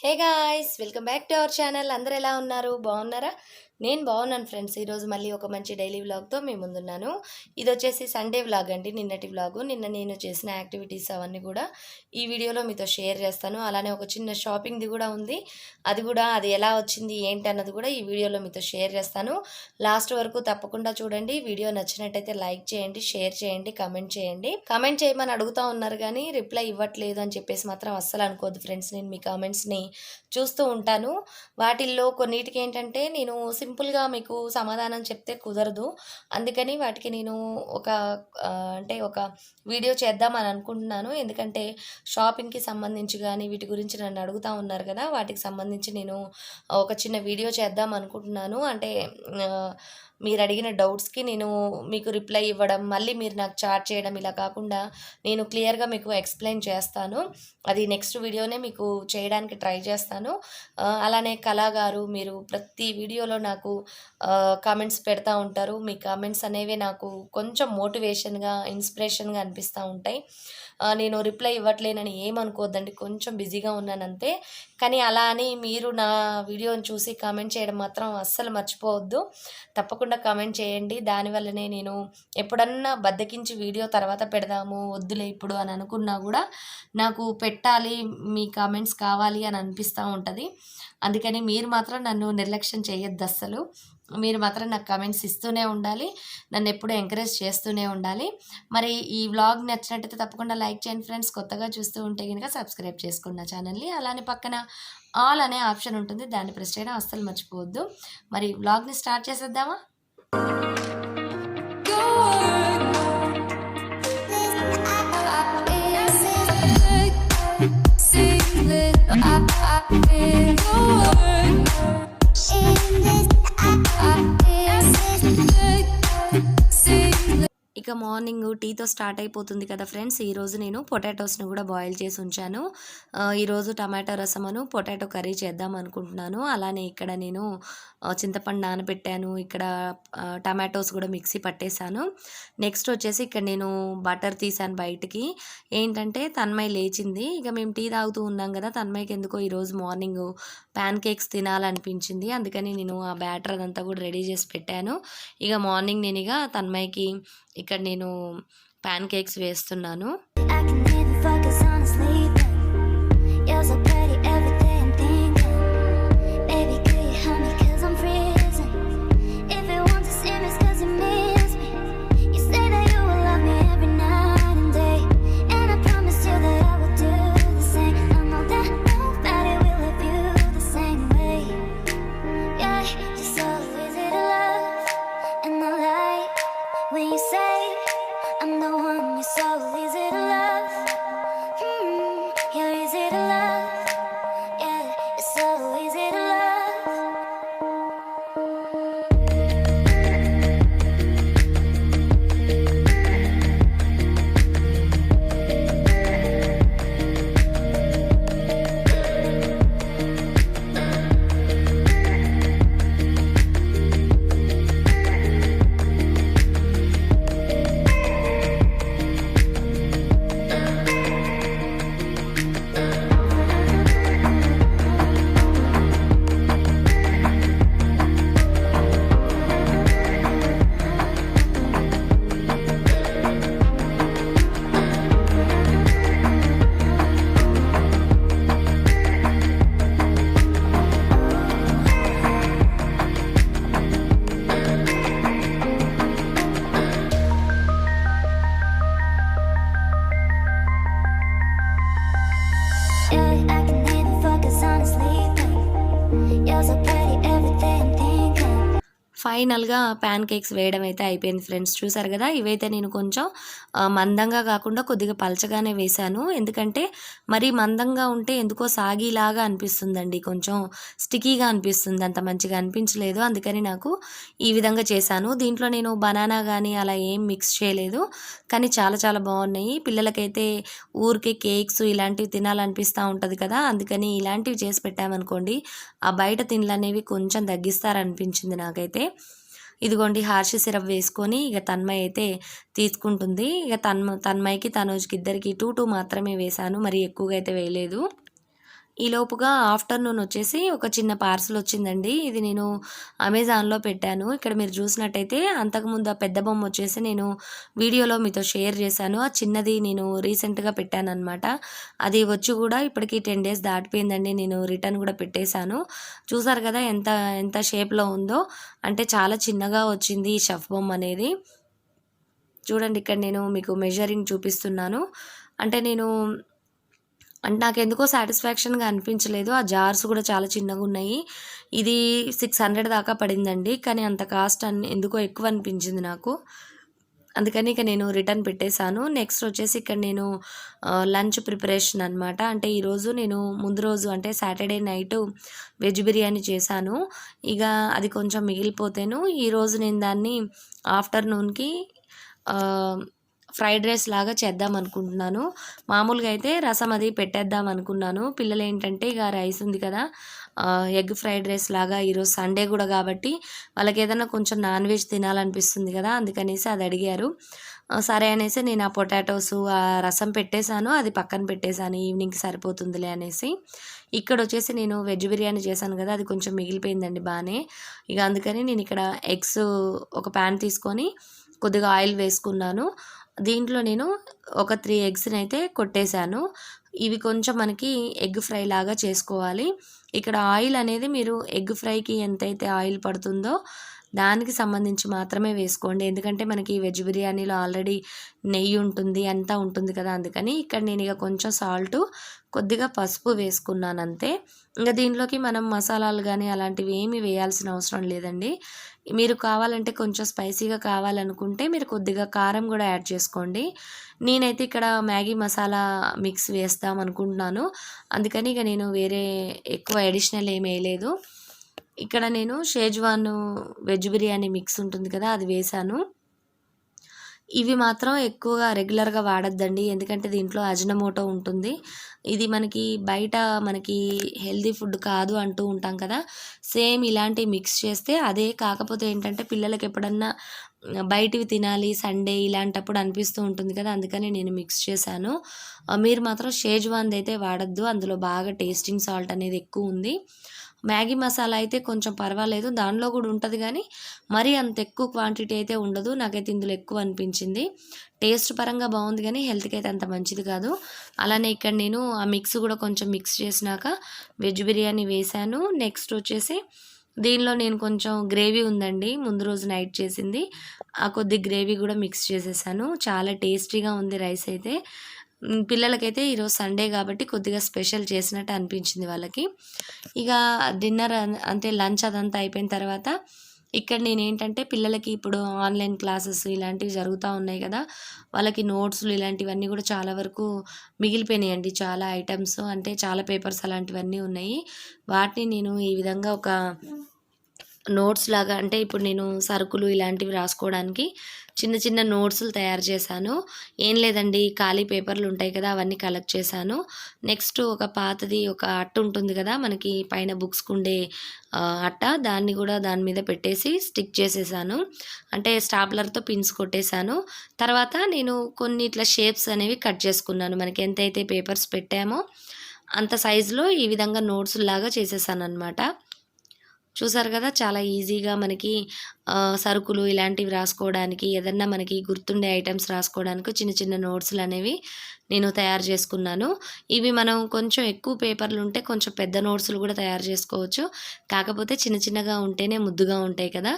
Hey guys, welcome back to our channel. అందరూ ఎలా ఉన్నారు? బాగున్నారా? నేను బాగున్నాను ఫ్రెండ్స్. ఈరోజు మళ్ళీ ఒక మంచి డైలీ వ్లాగ్తో మేము ముందున్నాను. ఇది వచ్చేసి సండే వ్లాగ్ అండి, నిన్నటి వ్లాగు. నిన్న నేను చేసిన యాక్టివిటీస్ అవన్నీ కూడా ఈ వీడియోలో మీతో షేర్ చేస్తాను. అలానే ఒక చిన్న షాపింగ్ది కూడా ఉంది, అది ఎలా వచ్చింది ఏంటి అన్నది కూడా ఈ వీడియోలో మీతో షేర్ చేస్తాను. లాస్ట్ వరకు తప్పకుండా చూడండి. వీడియో నచ్చినట్టయితే లైక్ చేయండి, షేర్ చేయండి, కమెంట్ చేయండి. కమెంట్ చేయమని అడుగుతూ ఉన్నారు కానీ రిప్లై ఇవ్వట్లేదు అని చెప్పేసి మాత్రం అస్సలు అనుకోవద్దు ఫ్రెండ్స్. నేను మీ కామెంట్స్ని చూస్తూ ఉంటాను. వాటిల్లో కొన్నిటికి ఏంటంటే నేను సింపుల్గా మీకు సమాధానం చెప్తే కుదరదు. అందుకని వాటికి నేను ఒక వీడియో చేద్దామని అనుకుంటున్నాను. ఎందుకంటే షాపింగ్కి సంబంధించి కానీ వీటి గురించి నన్ను అడుగుతూ ఉన్నారు కదా, వాటికి సంబంధించి నేను ఒక చిన్న వీడియో చేద్దాం అనుకుంటున్నాను. మీరు అడిగిన డౌట్స్కి నేను మీకు రిప్లై ఇవ్వడం, మళ్ళీ మీరు నాకు చాట్ చేయడం ఇలా కాకుండా నేను క్లియర్గా మీకు ఎక్స్ప్లెయిన్ చేస్తాను. అది నెక్స్ట్ వీడియోనే మీకు చేయడానికి ట్రై చేస్తాను. అలానే కళాగారు, మీరు ప్రతి వీడియోలో నాకు కామెంట్స్ పెడతా ఉంటారు. మీ కామెంట్స్ అనేవి నాకు కొంచెం మోటివేషన్గా, ఇన్స్పిరేషన్గా అనిపిస్తూ ఉంటాయి. నేను రిప్లై ఇవ్వట్లేనని ఏమనుకోవద్దండి, కొంచెం బిజీగా ఉన్నానంతే. కానీ అలా అని మీరు నా వీడియోని చూసి కామెంట్ చేయడం మాత్రం అస్సలు మర్చిపోవద్దు. తప్పకుండా కామెంట్ చేయండి. దానివల్లనే నేను ఎప్పుడన్నా బద్దకించి వీడియో తర్వాత పెడదాము, వద్దులే ఇప్పుడు అని అనుకున్నా కూడా నాకు పెట్టాలి, మీ కామెంట్స్ కావాలి అని అనిపిస్తూ ఉంటుంది. అందుకని మీరు మాత్రం నన్ను నిర్లక్ష్యం చేయొద్దు అస్సలు. మీరు మాత్రం నాకు కామెంట్స్ ఇస్తూనే ఉండాలి, నన్ను ఎప్పుడూ ఎంకరేజ్ చేస్తూనే ఉండాలి. మరి ఈ వ్లాగ్ నచ్చినట్టయితే తప్పకుండా లైక్ చేయండి ఫ్రెండ్స్. కొత్తగా చూస్తూ ఉంటే కనుక సబ్స్క్రైబ్ చేసుకోండి నా ఛానల్ని. అలానే పక్కన ఆల్ అనే ఆప్షన్ ఉంటుంది, దాన్ని ప్రెస్ చేయడం అస్సలు మర్చిపోవద్దు. మరి వ్లాగ్ని స్టార్ట్ చేసేద్దామా? ఇక మార్నింగ్ టీతో స్టార్ట్ అయిపోతుంది కదా ఫ్రెండ్స్. ఈరోజు నేను పొటాటోస్ని కూడా బాయిల్ చేసి ఉంచాను. ఈరోజు టమాటో రసమును పొటాటో కర్రీ చేద్దాం అనుకుంటున్నాను. అలానే ఇక్కడ నేను చింతపండు నానబెట్టాను, ఇక్కడ టమాటోస్ కూడా మిక్సీ పట్టేశాను. నెక్స్ట్ వచ్చేసి ఇక్కడ నేను బటర్ తీసాను బయటికి. ఏంటంటే తన్మయ్ లేచింది, ఇక మేము టీ తాగుతూ ఉన్నాం కదా, తన్మయ్కి ఎందుకో ఈరోజు మార్నింగ్ ప్యాన్కేక్స్ తినాలనిపించింది. అందుకని నేను ఆ బ్యాటర్ అదంతా కూడా రెడీ చేసి పెట్టాను. ఇక మార్నింగ్ నేను తన్మయ్కి ఇక్కడ నేను ప్యాన్కేక్స్ వేస్తున్నాను. ఫైనల్గా ప్యాన్ కేక్స్ వేయడం అయితే అయిపోయింది ఫ్రెండ్స్. చూసారు కదా, ఇవైతే నేను కొంచెం మందంగా కాకుండా కొద్దిగా పలచగానే వేశాను. ఎందుకంటే మరీ మందంగా ఉంటే ఎందుకో సాగిలాగా అనిపిస్తుందండి, కొంచెం స్టికీగా అనిపిస్తుంది, అంత మంచిగా అనిపించలేదు. అందుకని నాకు ఈ విధంగా చేశాను. దీంట్లో నేను బనానా కానీ అలా ఏం మిక్స్ చేయలేదు, కానీ చాలా చాలా బాగున్నాయి. పిల్లలకైతే ఊరికే కేక్స్ ఇలాంటివి తినాలనిపిస్తూ ఉంటుంది కదా, అందుకని ఇలాంటివి చేసి పెట్టామనుకోండి ఆ బయట తిండ్లు అనేవి కొంచెం తగ్గిస్తారనిపించింది నాకైతే. ఇదిగోండి హార్షి సిరప్ వేసుకొని ఇక తన్మయ్ అయితే తీసుకుంటుంది. ఇక తన్మయ్కి తనోజ్కి ఇద్దరికి 2 మాత్రమే వేశాను, మరి ఎక్కువగా అయితే వేయలేదు. ఈలోపుగా ఆఫ్టర్నూన్ వచ్చేసి ఒక చిన్న పార్సల్ వచ్చిందండి. ఇది నేను అమెజాన్లో పెట్టాను. ఇక్కడ మీరు చూసినట్టయితే అంతకుముందు ఆ పెద్ద బొమ్మ వచ్చేసి నేను వీడియోలో మీతో షేర్ చేశాను. ఆ చిన్నది నేను రీసెంట్గా పెట్టానన్నమాట. అది వచ్చి కూడా ఇప్పటికి 10 డేస్ దాటిపోయిందండి. నేను రిటర్న్ కూడా పెట్టేశాను. చూసారు కదా ఎంత ఎంత షేప్లో ఉందో. అంటే చాలా చిన్నగా వచ్చింది ఈ షెఫ్ బొమ్మ అనేది. చూడండి ఇక్కడ నేను మీకు మెజరింగ్ చూపిస్తున్నాను. అంటే నాకెందుకో సాటిస్ఫాక్షన్‌గా అనిపించలేదు. ఆ జార్స్ కూడా చాలా చిన్నగున్నాయి. ఇది 600 దాకా పడిందండి. కానీ అంత కాస్ట్ ఎందుకో ఎక్కువ అనిపించింది నాకు. అందుకని ఇక నేను రిటర్న్ పెట్టేశాను. నెక్స్ట్ వచ్చేసి ఇక్కడ నేను లంచ్ ప్రిపరేషన్ అనమాట. అంటే ఈరోజు నేను ముందు రోజు అంటే సాటర్డే నైటు వెజ్ బిర్యానీ చేశాను. ఇక అది కొంచెం మిగిలిపోతేను ఈరోజు నేను దాన్ని ఆఫ్టర్నూన్‌కి ఫ్రైడ్ రైస్ లాగా చేద్దాం అనుకుంటున్నాను. మామూలుగా అయితే రసం అది పెట్టేద్దాం అనుకున్నాను. పిల్లలు ఏంటంటే ఇక రైస్ ఉంది కదా, ఎగ్ ఫ్రైడ్ రైస్ లాగా ఈరోజు సండే కూడా కాబట్టి వాళ్ళకి ఏదైనా కొంచెం నాన్ వెజ్ తినాలనిపిస్తుంది కదా, అందుకనేసి అది అడిగారు. సరే అనేసి నేను ఆ పొటాటోస్ ఆ రసం పెట్టేశాను, అది పక్కన పెట్టేశాను. ఈవినింగ్కి సరిపోతుందిలే అనేసి. ఇక్కడ వచ్చేసి నేను వెజ్ బిర్యానీ చేశాను కదా, అది కొంచెం మిగిలిపోయిందండి బాగానే. ఇక అందుకని నేను ఇక్కడ ఎగ్స్ ఒక ప్యాన్ తీసుకొని కొద్దిగా ఆయిల్ వేసుకున్నాను. దీంట్లో నేను ఒక 3 ఎగ్స్ని అయితే కొట్టేశాను. ఇవి కొంచెం మనకి ఎగ్ ఫ్రై లాగా చేసుకోవాలి. ఇక్కడ ఆయిల్ అనేది మీరు ఎగ్ ఫ్రైకి ఎంతైతే ఆయిల్ పడుతుందో దానికి సంబంధించి మాత్రమే వేసుకోండి. ఎందుకంటే మనకి వెజ్ బిర్యానీలో ఆల్రెడీ నెయ్యి ఉంటుంది, అంతా ఉంటుంది కదా, అందుకని ఇక్కడ నేను ఇక కొంచెం సాల్టు, కొద్దిగా పసుపు వేసుకున్నాను అంతే. ఇంకా దీంట్లోకి మనం మసాలాలు కానీ అలాంటివి ఏమీ వేయాల్సిన అవసరం లేదండి. మీరు కావాలంటే కొంచెం స్పైసీగా కావాలనుకుంటే మీరు కొద్దిగా కారం కూడా యాడ్ చేసుకోండి. నేనైతే ఇక్కడ మ్యాగీ మసాలా మిక్స్ వేస్తాం అనుకుంటున్నాను. అందుకని ఇక నేను వేరే ఎక్కువ అడిషనల్ ఏమి వేయలేదు. ఇక్కడ నేను షేజ్వాన్ వెజ్ బిర్యానీ మిక్స్ ఉంటుంది కదా, అది వేశాను. ఇవి మాత్రం ఎక్కువగా రెగ్యులర్గా వాడొద్దండి, ఎందుకంటే దీంట్లో అజినమోటో ఉంటుంది. ఇది మనకి హెల్తీ ఫుడ్ కాదు అంటూ ఉంటాం కదా, సేమ్ ఇలాంటివి మిక్స్ చేస్తే అదే. కాకపోతే ఏంటంటే పిల్లలకి ఎప్పుడన్నా బయటివి తినాలి సండే ఇలాంటప్పుడు అనిపిస్తూ ఉంటుంది కదా, అందుకని నేను మిక్స్ చేశాను. మీరు మాత్రం షేజ్వాన్ది అయితే వాడద్దు, అందులో బాగా టేస్టింగ్ సాల్ట్ అనేది ఎక్కువ ఉంది. మ్యాగీ మసాలా అయితే కొంచెం పర్వాలేదు, దానిలో కూడా ఉంటుంది కానీ మరీ అంత ఎక్కువ క్వాంటిటీ అయితే ఉండదు. నాకైతే ఇందులో ఎక్కువ అనిపించింది. టేస్ట్ పరంగా బాగుంది కానీ హెల్త్కి అయితే అంత మంచిది కాదు. అలానే ఇక్కడ నేను ఆ మిక్స్ కూడా కొంచెం మిక్స్ చేసినాక వెజ్ బిర్యానీ వేశాను. నెక్స్ట్ వచ్చేసి దీనిలో నేను కొంచెం గ్రేవీ ఉందండి, ముందు రోజు నైట్ చేసింది, ఆ కొద్ది గ్రేవీ కూడా మిక్స్ చేసేసాను. చాలా టేస్టీగా ఉంది రైస్ అయితే. పిల్లలకైతే ఈరోజు సండే కాబట్టి కొద్దిగా స్పెషల్ చేసినట్టు అనిపించింది వాళ్ళకి. ఇక డిన్నర్ అంటే లంచ్ అదంతా అయిపోయిన తర్వాత ఇక్కడ నేనేంటంటే పిల్లలకి ఇప్పుడు ఆన్లైన్ క్లాసెస్ ఇలాంటివి జరుగుతూ ఉన్నాయి కదా, వాళ్ళకి నోట్స్లు ఇలాంటివన్నీ కూడా చాలా వరకు మిగిలిపోయినాయండి. చాలా ఐటమ్స్ అంటే చాలా పేపర్స్ అలాంటివన్నీ ఉన్నాయి. వాటిని నేను ఈ విధంగా ఒక నోట్స్ లాగా, అంటే ఇప్పుడు నేను సరుకులు ఇలాంటివి రాసుకోవడానికి చిన్న చిన్న నోట్స్లు తయారు చేశాను. ఏం లేదండి, ఖాళీ పేపర్లు ఉంటాయి కదా, అవన్నీ కలెక్ట్ చేశాను. నెక్స్ట్ ఒక పాతది ఒక అట్ట ఉంటుంది కదా మనకి పైన బుక్స్కి ఉండే అట్ట, దాన్ని కూడా దాని మీద పెట్టేసి స్టిక్ చేసేసాను. అంటే స్టాప్లర్తో పిన్స్ కొట్టేశాను. తర్వాత నేను కొన్ని ఇట్లా షేప్స్ అనేవి కట్ చేసుకున్నాను. మనకి ఎంతైతే పేపర్స్ పెట్టామో అంత సైజులో ఈ విధంగా నోట్స్ లాగా చేసేసాను అనమాట. చూసారు కదా, చాలా ఈజీగా మనకి సరుకులు ఇలాంటివి రాసుకోవడానికి, ఏదన్నా మనకి గుర్తుండే ఐటమ్స్ రాసుకోవడానికి చిన్న చిన్న నోట్స్లు అనేవి నేను తయారు చేసుకున్నాను. ఇవి మనం కొంచెం ఎక్కువ పేపర్లు ఉంటే కొంచెం పెద్ద నోట్స్లు కూడా తయారు చేసుకోవచ్చు. కాకపోతే చిన్న చిన్నగా ఉంటేనే ముద్దుగా ఉంటాయి కదా,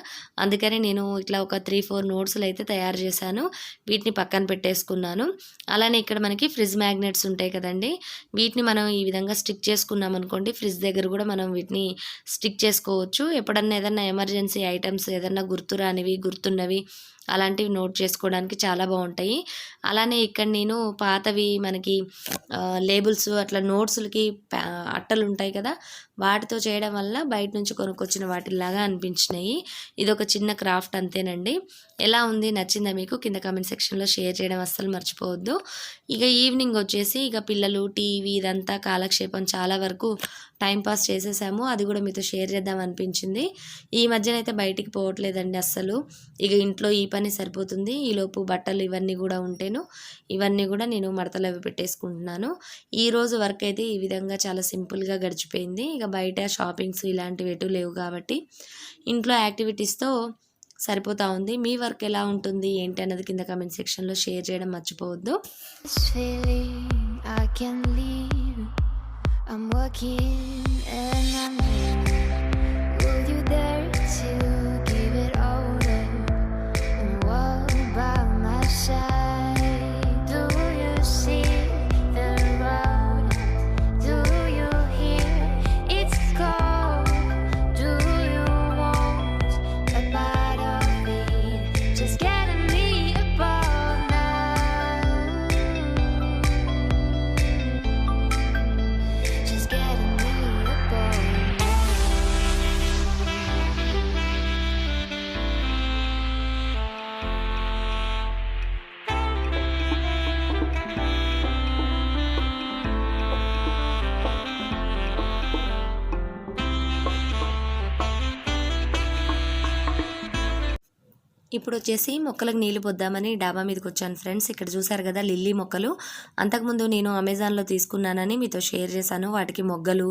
అందుకని నేను ఇట్లా ఒక 3-4 నోట్స్లు అయితే తయారు చేశాను. వీటిని పక్కన పెట్టేసుకున్నాను. అలానే ఇక్కడ మనకి ఫ్రిడ్జ్ మ్యాగ్నెట్స్ ఉంటాయి కదండి, వీటిని మనం ఈ విధంగా స్టిక్ చేసుకున్నాం అనుకోండి, ఫ్రిడ్జ్ దగ్గర కూడా మనం వీటిని స్టిక్ చేసుకోవచ్చు. ఎప్పుడన్నా ఏదన్నా ఎమర్జెన్సీ ఐటమ్స్ ఏదన్నా గుర్తురానివి గుర్తున్నవి అలాంటివి నోట్ చేసుకోవడానికి చాలా బాగుంటాయి. అలానే ఇక్కడ నేను పాతవి మనకి లేబుల్స్ అట్లా నోట్స్లకి అట్టలు ఉంటాయి కదా, వాటితో చేయడం వల్ల బయట నుంచి కొనుక్కొచ్చిన వాటిలాగా అనిపించినాయి. ఇది ఒక చిన్న క్రాఫ్ట్ అంతేనండి. ఎలా ఉంది, నచ్చిందా మీకు? కింద కామెంట్ సెక్షన్లో షేర్ చేయడం అస్సలు మర్చిపోవద్దు. ఇక ఈవినింగ్ వచ్చేసి ఇక పిల్లలు టీవీ ఇదంతా కాలక్షేపం చాలా వరకు టైంపాస్ చేసేసాము. అది కూడా మీతో షేర్ చేద్దాం అనిపించింది. ఈ మధ్యన అయితే బయటికి పోవట్లేదండి అస్సలు. ఇక ఇంట్లో ఈ పని సరిపోతుంది. ఈలోపు బట్టలు ఇవన్నీ కూడా ఉంటేను ఇవన్నీ కూడా నేను మడతలు అవి పెట్టేసుకుంటున్నాను. ఈరోజు వర్క్ అయితే ఈ విధంగా చాలా సింపుల్గా గడిచిపోయింది. ఇక బయట షాపింగ్స్ ఇలాంటివి ఎటు లేవు కాబట్టి ఇంట్లో యాక్టివిటీస్తో సరిపోతూ ఉంది. మీ వర్క్ ఎలా ఉంటుంది ఏంటి అన్నది కింద కామెంట్ సెక్షన్లో షేర్ చేయడం మర్చిపోవద్దు. I'm working and I'm dreaming. Will you dare to give it all up and walk by my side? Do you see the road? Do you hear its call? Do you want a part of it? Just getting me above now. Just getting me above. ఇప్పుడు వచ్చేసి మొక్కలకు నీళ్లు పొద్దామని డాబా మీదకి వచ్చాను friends. ఇక్కడ చూసారు కదా లిల్లీ మొక్కలు. అంతకుముందు నేను అమెజాన్లో తీసుకున్నానని మీతో షేర్ చేశాను. వాటికి మొగ్గలు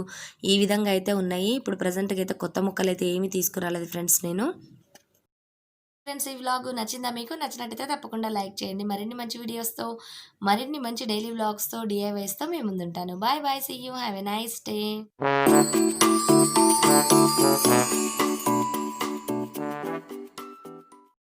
ఈ విధంగా అయితే ఉన్నాయి. ఇప్పుడు ప్రజెంట్గా అయితే కొత్త మొక్కలు అయితే ఏమీ తీసుకురాలేదు ఫ్రెండ్స్ నేను. ఫ్రెండ్స్, ఈ వ్లాగ్ నచ్చిందా మీకు? నచ్చినట్టయితే తప్పకుండా లైక్ చేయండి. మరిన్ని మంచి వీడియోస్తో మరిన్ని మంచి డైలీ వ్లాగ్స్తో DIYస్తో మేము ముందుంటాను. Bye bye, see you, have a nice day.